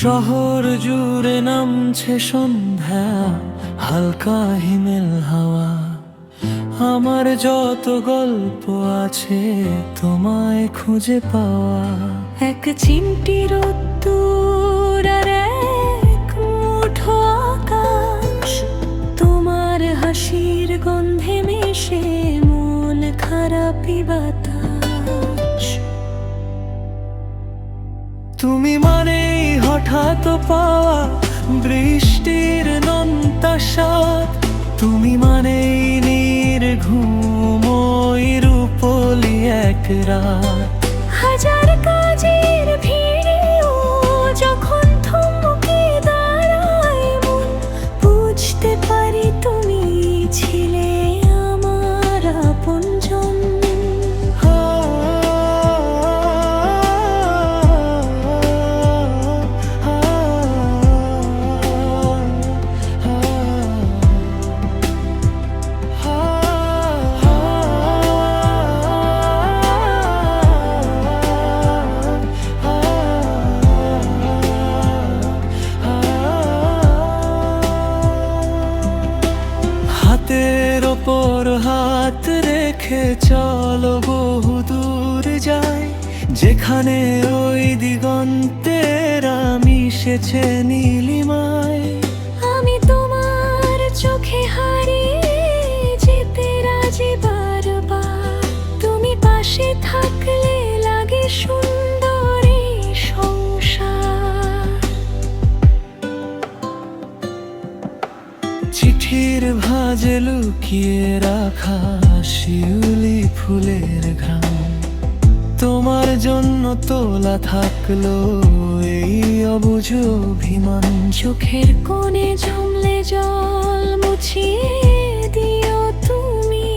শহর জুড়ে নামছে সন্ধ্যা, হালকা হিমেল হাওয়া। আমার যত গল্প আছে তোমায় খুঁজে পাওয়া। এক চিমটি রোদ্দুর আর এক মুঠো আকাশ, তোমার হাসির গন্ধে মিশে মন খারাপি বাতাস। তুমি মানেই হঠাৎ পাওয়া বৃষ্টির নোনতা স্বাদ, তুমি মানেই নির্ঘুম ওই রূপলি এক রাত। হাজার কাজের ভিড়েও যখন থমকে দাঁড়ায় মন, বুঝতে পারি তুমি ছিলে আমার আপনজন। হাতের ওপর হাত রেখে চলো বহু দূর যাই, যেখানে ওই দিগন্তেরা মিশেছে নীলিমায়। আমি তোমার চোখে হারিয়ে যেতে রাজি বারবার, তুমি পাশে থাকলে লাগে সুন্দর এই সংসার। চিঠির ভাঁজে লুকিয়ে রাখা শিউলি ফুলের ঘ্রাণ, তোমার জন্য তোলা থাকলো এই অবুঝ অভিমান। চোখের কোণে জমলে জল মুছিয়ে দিও তুমি,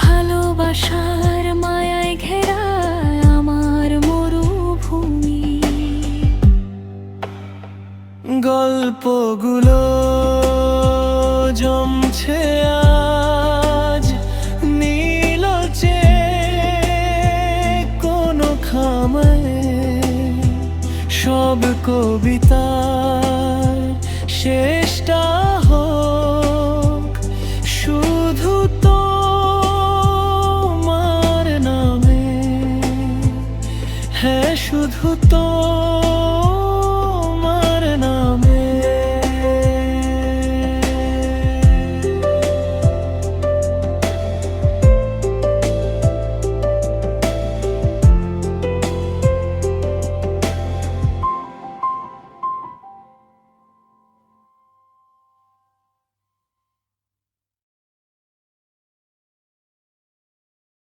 ভালোবাসার মায়ায় ঘেরা আমার মরুভূমি। গল্পগুলো জমছে আজ নীলচে কোনো খামে, সব কবিতার শেষটা হোক শুধু তোমার নামে। হ্যাঁ, শুধু তো